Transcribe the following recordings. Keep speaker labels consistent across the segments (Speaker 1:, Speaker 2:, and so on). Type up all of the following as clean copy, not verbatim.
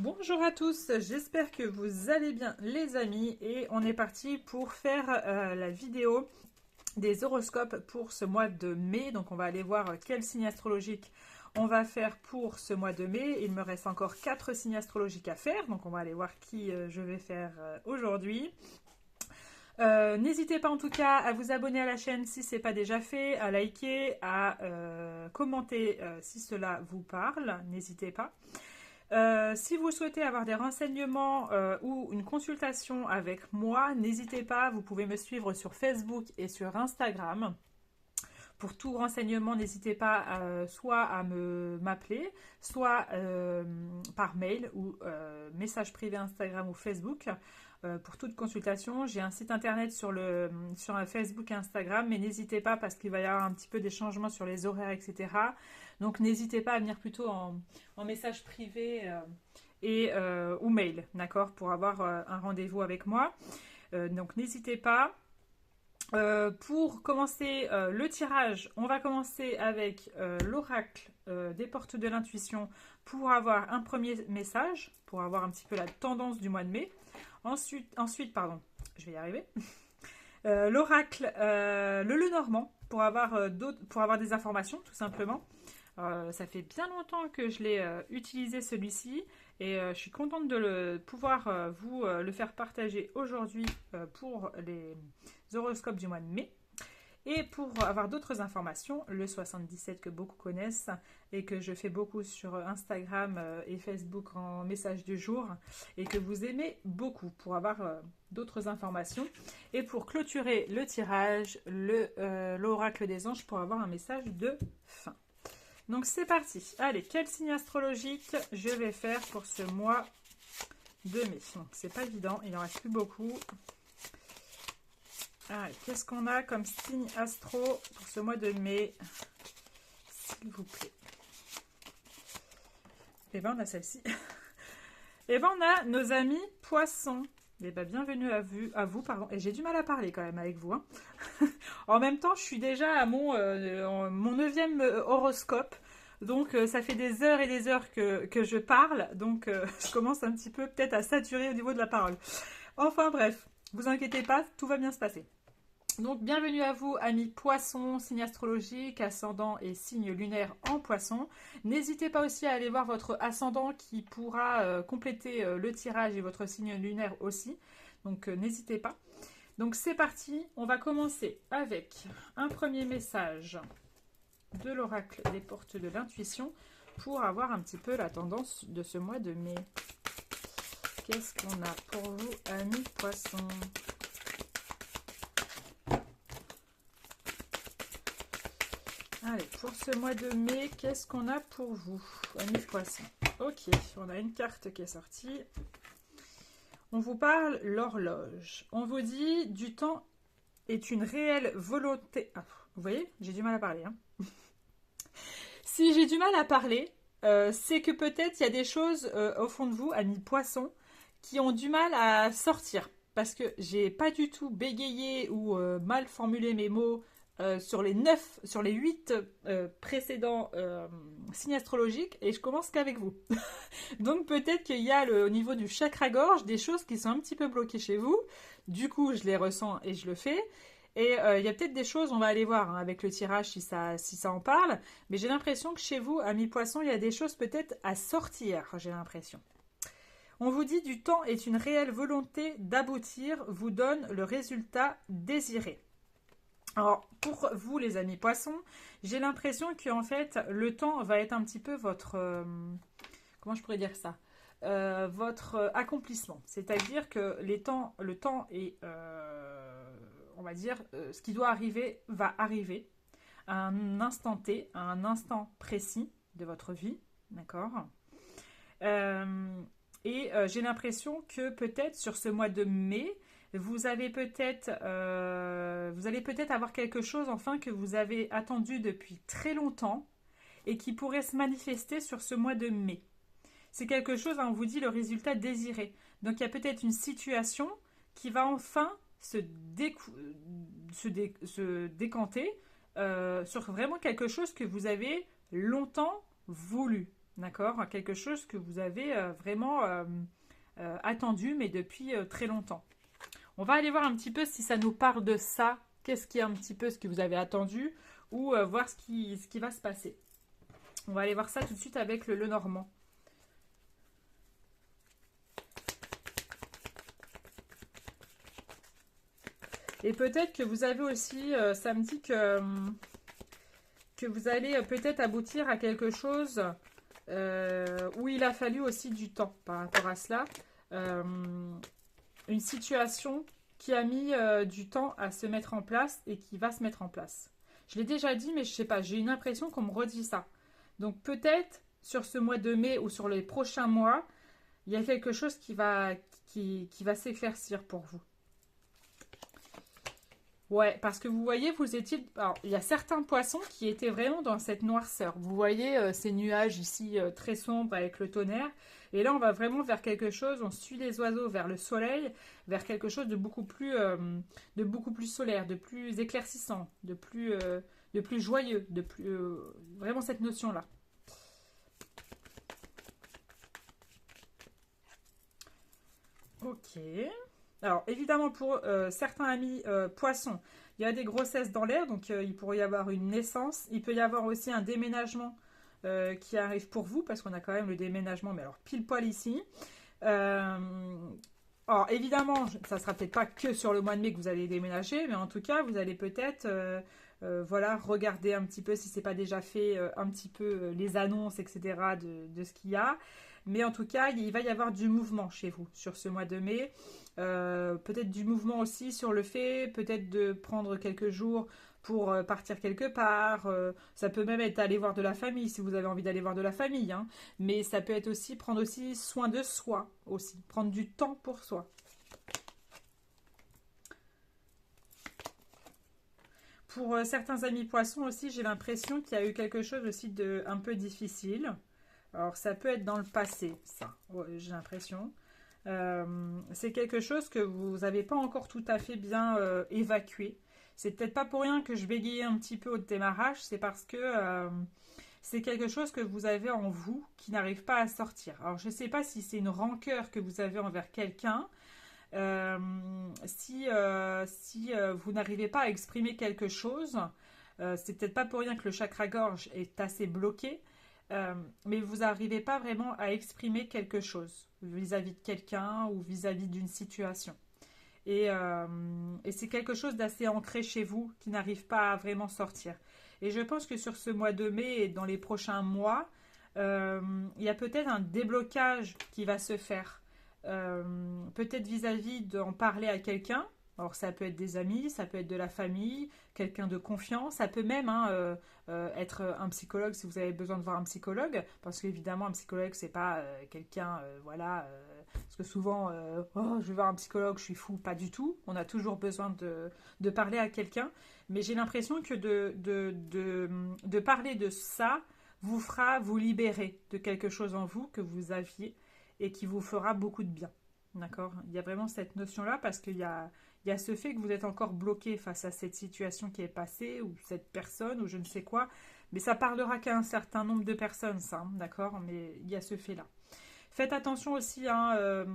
Speaker 1: Bonjour à tous, j'espère que vous allez bien les amis et on est parti pour faire la vidéo des horoscopes pour ce mois de mai. Donc on va aller voir quel signe astrologique on va faire pour ce mois de mai. Il me reste encore 4 signes astrologiques à faire, donc on va aller voir qui je vais faire aujourd'hui. N'hésitez pas en tout cas à vous abonner à la chaîne si ce n'est pas déjà fait, à liker, à commenter si cela vous parle, n'hésitez pas. Si vous souhaitez avoir des renseignements ou une consultation avec moi, n'hésitez pas, vous pouvez me suivre sur Facebook et sur Instagram. Pour tout renseignement, n'hésitez pas soit à m'appeler, soit par mail ou message privé Instagram ou Facebook. Pour toute consultation, j'ai un site internet sur Facebook et Instagram, mais n'hésitez pas parce qu'il va y avoir un petit peu des changements sur les horaires, etc. Donc n'hésitez pas à venir plutôt en message privé ou mail, d'accord, pour avoir un rendez-vous avec moi. Donc n'hésitez pas. Pour commencer le tirage, on va commencer avec l'oracle des portes de l'intuition pour avoir un premier message, pour avoir un petit peu la tendance du mois de mai. Ensuite, pardon, je vais y arriver. L'oracle, le Lenormand, pour avoir des informations, tout simplement. Ça fait bien longtemps que je l'ai utilisé celui-ci et je suis contente de pouvoir vous le faire partager aujourd'hui pour les horoscopes du mois de mai. Et pour avoir d'autres informations, le 77 que beaucoup connaissent et que je fais beaucoup sur Instagram et Facebook en message du jour et que vous aimez beaucoup pour avoir d'autres informations. Et pour clôturer le tirage, l'oracle des anges pour avoir un message de fin. Donc c'est parti. Allez, quel signe astrologique je vais faire pour ce mois de mai? Donc c'est pas évident, il en reste plus beaucoup. Allez, qu'est-ce qu'on a comme signe astro pour ce mois de mai? S'il vous plaît. Eh ben on a celle-ci. Eh ben on a nos amis poissons. Eh ben bienvenue à vous, pardon. Et j'ai du mal à parler quand même avec vous. Hein. En même temps, je suis déjà à mon 9e horoscope. Donc ça fait des heures et des heures que je parle. Donc je commence un petit peu peut-être à saturer au niveau de la parole. Enfin bref, vous inquiétez pas, tout va bien se passer. Donc bienvenue à vous amis poissons, signe astrologique, ascendant et signe lunaire en poisson. N'hésitez pas aussi à aller voir votre ascendant qui pourra compléter le tirage et votre signe lunaire aussi. Donc n'hésitez pas. Donc c'est parti, on va commencer avec un premier message de l'oracle des portes de l'intuition pour avoir un petit peu la tendance de ce mois de mai. Qu'est-ce qu'on a pour vous amis poissons ? Allez, pour ce mois de mai, qu'est-ce qu'on a pour vous, amis poissons? Ok, on a une carte qui est sortie. On vous parle l'horloge. On vous dit du temps est une réelle volonté. Ah, vous voyez, j'ai du mal à parler. Hein. Si j'ai du mal à parler, c'est que peut-être il y a des choses au fond de vous, amis poissons, qui ont du mal à sortir. Parce que j'ai pas du tout bégayé ou mal formulé mes mots sur les 8 précédents signes astrologiques et je commence qu'avec vous. Donc peut-être qu'il y a au niveau du chakra-gorge des choses qui sont un petit peu bloquées chez vous. Du coup, je les ressens et je le fais. Et il y a peut-être des choses, on va aller voir hein, avec le tirage si ça en parle. Mais j'ai l'impression que chez vous, amis poissons, il y a des choses peut-être à sortir, j'ai l'impression. On vous dit du temps est une réelle volonté d'aboutir, vous donne le résultat désiré. Alors, pour vous, les amis poissons, j'ai l'impression que en fait, le temps va être un petit peu votre... comment je pourrais dire ça votre accomplissement. C'est-à-dire que le temps est... on va dire, ce qui doit arriver va arriver à un instant T, à un instant précis de votre vie. D'accord j'ai l'impression que peut-être sur ce mois de mai, vous allez peut-être avoir quelque chose enfin que vous avez attendu depuis très longtemps et qui pourrait se manifester sur ce mois de mai. C'est quelque chose, hein, on vous dit le résultat désiré. Donc il y a peut-être une situation qui va enfin se décanter sur vraiment quelque chose que vous avez longtemps voulu. d'accord? Quelque chose que vous avez vraiment attendu, mais depuis très longtemps. On va aller voir un petit peu si ça nous parle de ça. Qu'est-ce qui est un petit peu ce que vous avez attendu ou voir ce qui va se passer. On va aller voir ça tout de suite avec le Lenormand. Et peut-être que vous avez aussi, ça me dit que vous allez peut-être aboutir à quelque chose où il a fallu aussi du temps par rapport à cela. Euh, une situation qui a mis du temps à se mettre en place et qui va se mettre en place. Je l'ai déjà dit, mais je ne sais pas, j'ai une impression qu'on me redit ça. Donc peut-être sur ce mois de mai ou sur les prochains mois, il y a quelque chose qui va s'éclaircir pour vous. Ouais, parce que vous voyez, vous étiez... Alors, il y a certains poissons qui étaient vraiment dans cette noirceur. Vous voyez ces nuages ici très sombres avec le tonnerre. Et là, on va vraiment vers quelque chose, on suit les oiseaux vers le soleil, vers quelque chose de beaucoup plus solaire, de plus éclaircissant, de plus joyeux, de plus... vraiment cette notion-là. Ok. Alors, évidemment, pour certains amis poissons, il y a des grossesses dans l'air, donc il pourrait y avoir une naissance. Il peut y avoir aussi un déménagement qui arrive pour vous, parce qu'on a quand même le déménagement, mais alors pile poil ici. Euh, alors, évidemment, ça ne sera peut-être pas que sur le mois de mai que vous allez déménager, mais en tout cas, vous allez peut-être voilà, regarder un petit peu, si ce n'est pas déjà fait, un petit peu les annonces, etc., de ce qu'il y a. Mais en tout cas, il va y avoir du mouvement chez vous sur ce mois de mai. Peut-être du mouvement aussi sur le fait, peut-être de prendre quelques jours pour partir quelque part. Ça peut même être aller voir de la famille si vous avez envie d'aller voir de la famille. Hein. Mais ça peut être aussi prendre aussi soin de soi aussi, prendre du temps pour soi. Pour certains amis poissons aussi, j'ai l'impression qu'il y a eu quelque chose aussi de un peu difficile. Alors ça peut être dans le passé, ça, ouais, j'ai l'impression. C'est quelque chose que vous n'avez pas encore tout à fait bien évacué. C'est peut-être pas pour rien que je bégayais un petit peu au démarrage, c'est parce que c'est quelque chose que vous avez en vous qui n'arrive pas à sortir. Alors je ne sais pas si c'est une rancœur que vous avez envers quelqu'un, euh, si vous n'arrivez pas à exprimer quelque chose, c'est peut-être pas pour rien que le chakra gorge est assez bloqué. Mais vous n'arrivez pas vraiment à exprimer quelque chose vis-à-vis de quelqu'un ou vis-à-vis d'une situation. Et c'est quelque chose d'assez ancré chez vous qui n'arrive pas à vraiment sortir. Et je pense que sur ce mois de mai et dans les prochains mois, il y a peut-être un déblocage qui va se faire. Peut-être vis-à-vis d'en parler à quelqu'un. Alors ça peut être des amis, ça peut être de la famille, quelqu'un de confiance, ça peut même être un psychologue si vous avez besoin de voir un psychologue, parce qu'évidemment un psychologue c'est pas quelqu'un, voilà, parce que souvent, oh, je vais voir un psychologue, je suis fou, pas du tout, on a toujours besoin de parler à quelqu'un, mais j'ai l'impression que de parler de ça vous fera vous libérer de quelque chose en vous que vous aviez et qui vous fera beaucoup de bien. D'accord? Il y a vraiment cette notion-là parce qu'il y a ce fait que vous êtes encore bloqué face à cette situation qui est passée ou cette personne ou je ne sais quoi. Mais ça parlera qu'à un certain nombre de personnes, ça, hein, d'accord? Mais il y a ce fait-là. Faites attention aussi, hein,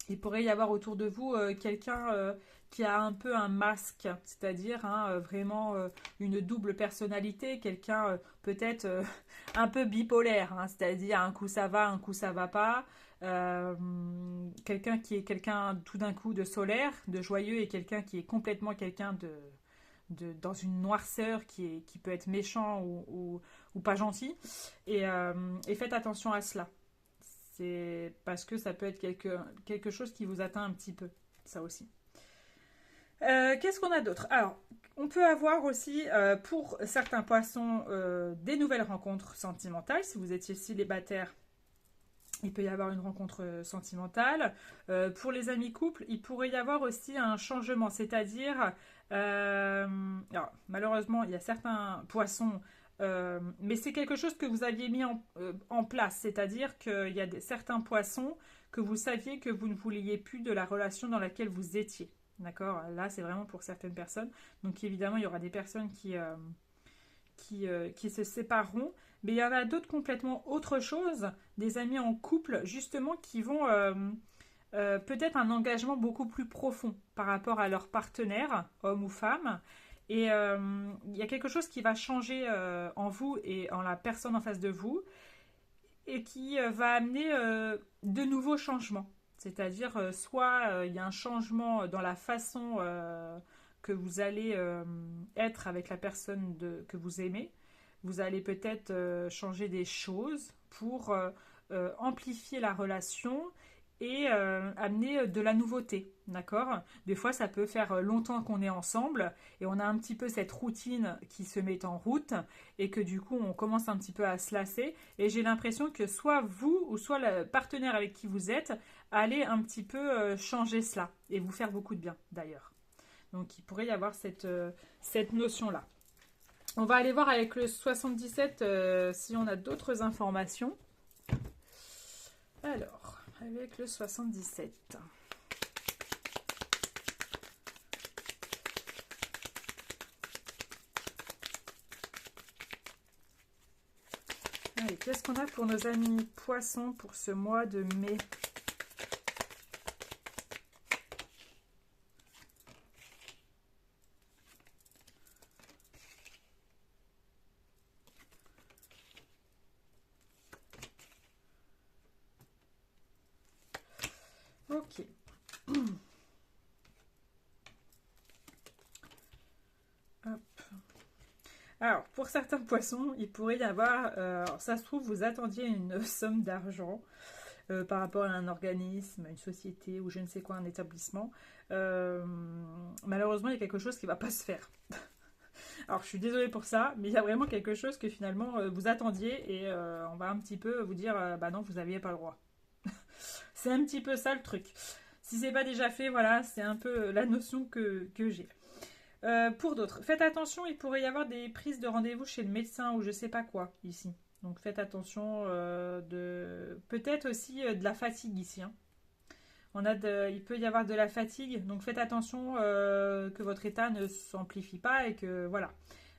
Speaker 1: il pourrait y avoir autour de vous quelqu'un qui a un peu un masque, c'est-à-dire hein, vraiment une double personnalité, quelqu'un peut-être un peu bipolaire, hein, c'est-à-dire un coup ça va, un coup ça va pas. Euh, quelqu'un qui est quelqu'un tout d'un coup de solaire, de joyeux, et quelqu'un qui est complètement quelqu'un dans une noirceur qui peut être méchant ou pas gentil. Et faites attention à cela. C'est parce que ça peut être quelque chose qui vous atteint un petit peu, ça aussi. Qu'est-ce qu'on a d'autre? Alors, on peut avoir aussi, pour certains poissons, des nouvelles rencontres sentimentales. Si vous étiez célibataire, il peut y avoir une rencontre sentimentale. Pour les amis couples, il pourrait y avoir aussi un changement, c'est-à-dire, alors, malheureusement, il y a certains poissons, mais c'est quelque chose que vous aviez mis en place, c'est-à-dire qu'il y a certains poissons que vous saviez que vous ne vouliez plus de la relation dans laquelle vous étiez. D'accord? Là, c'est vraiment pour certaines personnes. Donc, évidemment, il y aura des personnes qui se sépareront, Mais il y en a d'autres complètement autre chose, des amis en couple justement qui vont peut-être un engagement beaucoup plus profond par rapport à leur partenaire, homme ou femme. Et il y a quelque chose qui va changer en vous et en la personne en face de vous et qui va amener de nouveaux changements. C'est-à-dire, soit il y a un changement dans la façon que vous allez être avec la personne que vous aimez. Vous allez peut-être changer des choses pour amplifier la relation et amener de la nouveauté, d'accord? Des fois, ça peut faire longtemps qu'on est ensemble et on a un petit peu cette routine qui se met en route et que du coup, on commence un petit peu à se lasser. Et j'ai l'impression que soit vous ou soit le partenaire avec qui vous êtes allez un petit peu changer cela et vous faire beaucoup de bien, d'ailleurs. Donc, il pourrait y avoir cette notion-là. On va aller voir avec le 77 si on a d'autres informations. Alors, avec le 77. Allez, qu'est-ce qu'on a pour nos amis poissons pour ce mois de mai? Ok. Hop. Alors, pour certains poissons, il pourrait y avoir, alors ça se trouve, vous attendiez une somme d'argent par rapport à un organisme, une société ou je ne sais quoi, un établissement. Malheureusement, il y a quelque chose qui ne va pas se faire. Alors, je suis désolée pour ça, mais il y a vraiment quelque chose que finalement vous attendiez et on va un petit peu vous dire, bah non, vous n'aviez pas le droit. C'est un petit peu ça le truc. Si c'est pas déjà fait, voilà, c'est un peu la notion que j'ai. Pour d'autres, faites attention, il pourrait y avoir des prises de rendez-vous chez le médecin ou je sais pas quoi ici. Donc faites attention peut-être aussi de la fatigue ici. Hein. Il peut y avoir de la fatigue, donc faites attention que votre état ne s'amplifie pas et que voilà.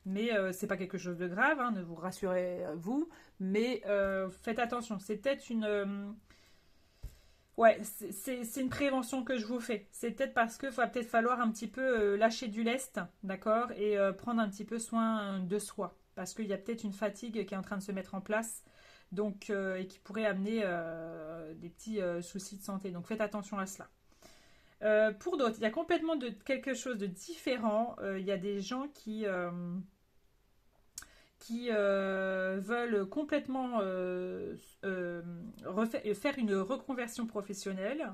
Speaker 1: Mais c'est pas quelque chose de grave, hein, ne vous rassurez vous, mais faites attention. C'est peut-être une ouais, c'est une prévention que je vous fais. C'est peut-être parce qu'il va peut-être falloir un petit peu lâcher du lest, d'accord, et prendre un petit peu soin de soi. Parce qu'il y a peut-être une fatigue qui est en train de se mettre en place, donc, et qui pourrait amener des petits soucis de santé. Donc faites attention à cela. Pour d'autres, il y a complètement quelque chose de différent. Il y a des gens qui veulent complètement faire une reconversion professionnelle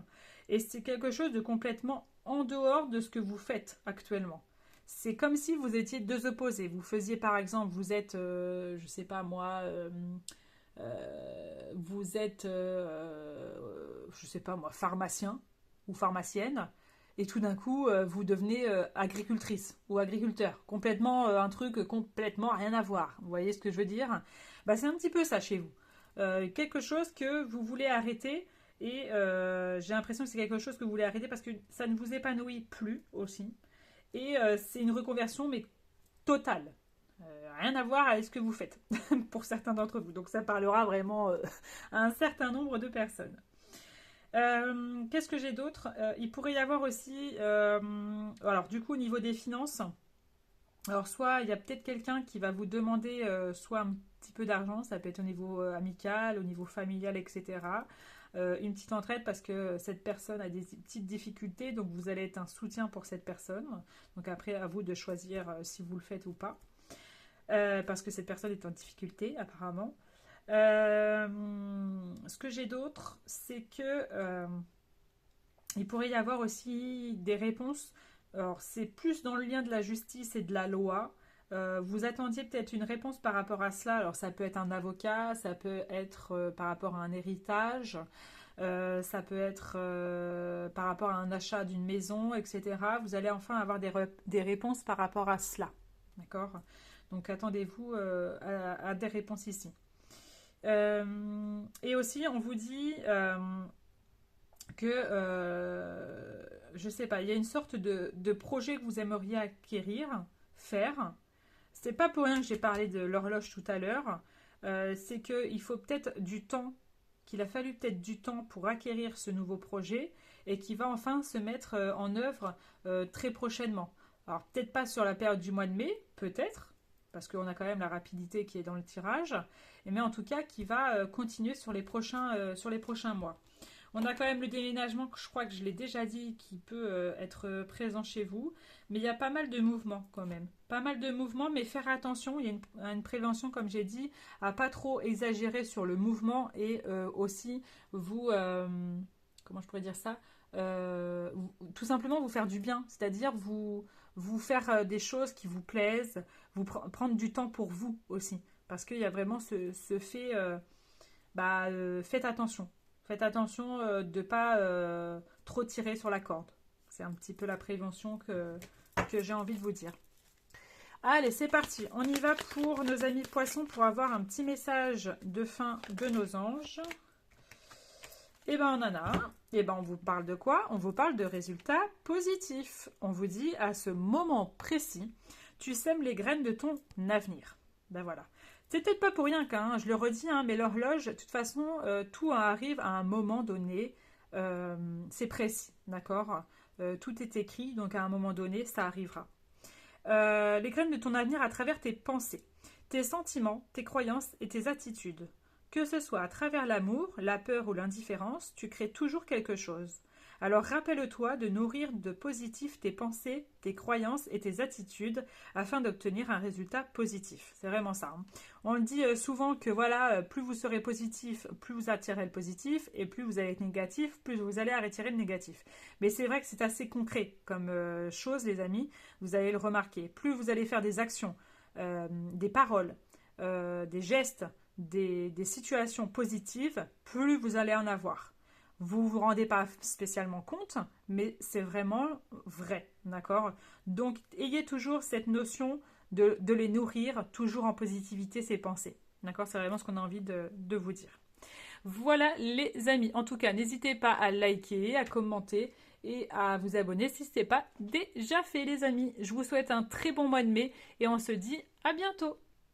Speaker 1: et c'est quelque chose de complètement en dehors de ce que vous faites actuellement. C'est comme si vous étiez deux opposés. Vous faisiez par exemple, vous êtes, je sais pas moi, vous êtes, je sais pas moi, pharmacien ou pharmacienne, et tout d'un coup, vous devenez agricultrice ou agriculteur. Complètement, un truc complètement rien à voir. Vous voyez ce que je veux dire? Bah, c'est un petit peu ça chez vous. Quelque chose que vous voulez arrêter, et j'ai l'impression que c'est quelque chose que vous voulez arrêter parce que ça ne vous épanouit plus aussi. Et c'est une reconversion, mais totale. Rien à voir avec ce que vous faites pour certains d'entre vous. Donc ça parlera vraiment à un certain nombre de personnes. Qu'est-ce que j'ai d'autre? Il pourrait y avoir aussi, alors du coup au niveau des finances, alors soit il y a peut-être quelqu'un qui va vous demander soit un petit peu d'argent, ça peut être au niveau amical, au niveau familial, etc. Une petite entraide parce que cette personne a des petites difficultés, donc vous allez être un soutien pour cette personne. Donc après à vous de choisir si vous le faites ou pas. Parce que cette personne est en difficulté apparemment. Ce que j'ai d'autre, c'est que il pourrait y avoir aussi des réponses. Alors, c'est plus dans le lien de la justice et de la loi. Vous attendiez peut-être une réponse par rapport à cela. Alors, ça peut être un avocat, ça peut être par rapport à un héritage, ça peut être par rapport à un achat d'une maison, etc. Vous allez enfin avoir des réponses par rapport à cela. D'accord? Donc, attendez-vous à des réponses ici. Et aussi, on vous dit que, je sais pas, il y a une sorte de projet que vous aimeriez acquérir, faire. C'est pas pour rien que j'ai parlé de l'horloge tout à l'heure. c'est qu'il faut peut-être du temps, qu'il a fallu peut-être du temps pour acquérir ce nouveau projet et qui va enfin se mettre en œuvre très prochainement. Alors peut-être pas sur la période du mois de mai, peut-être, parce qu'on a quand même la rapidité qui est dans le tirage, mais en tout cas qui va continuer sur les prochains mois. On a quand même le déménagement, je crois que je l'ai déjà dit, qui peut être présent chez vous. Mais il y a pas mal de mouvements quand même. Pas mal de mouvements, mais faire attention. Il y a une prévention, comme j'ai dit, à pas trop exagérer sur le mouvement et aussi vous... comment je pourrais dire ça tout simplement vous faire du bien. C'est-à-dire vous faire des choses qui vous plaisent, prendre du temps pour vous aussi. Parce qu'il y a vraiment ce fait... faites attention. Faites attention de ne pas trop tirer sur la corde. C'est un petit peu la prévention que j'ai envie de vous dire. Allez, c'est parti. On y va pour nos amis poissons pour avoir un petit message de fin de nos anges. Et ben on en a un. Et ben on vous parle de quoi? On vous parle de résultats positifs. On vous dit à ce moment précis, tu sèmes les graines de ton avenir. Ben voilà. C'est peut-être pas pour rien qu'un, je le redis, mais l'horloge, de toute façon, tout arrive à un moment donné. C'est précis, d'accord? Tout est écrit, donc à un moment donné, ça arrivera. Les graines de ton avenir à travers tes pensées, tes sentiments, tes croyances et tes attitudes. Que ce soit à travers l'amour, la peur ou l'indifférence, tu crées toujours quelque chose. Alors rappelle-toi de nourrir de positif tes pensées, tes croyances et tes attitudes afin d'obtenir un résultat positif. C'est vraiment ça. On le dit souvent que voilà, plus vous serez positif, plus vous attirez le positif et plus vous allez être négatif, plus vous allez attirer le négatif. Mais c'est vrai que c'est assez concret comme chose, les amis. Vous allez le remarquer. Plus vous allez faire des actions, des paroles, des gestes, des situations positives, plus vous allez en avoir. Vous ne vous rendez pas spécialement compte, mais c'est vraiment vrai, d'accord? Donc, ayez toujours cette notion de les nourrir, toujours en positivité, ces pensées. D'accord? C'est vraiment ce qu'on a envie de vous dire. Voilà les amis. En tout cas, n'hésitez pas à liker, à commenter et à vous abonner si ce n'est pas déjà fait les amis. Je vous souhaite un très bon mois de mai et on se dit à bientôt.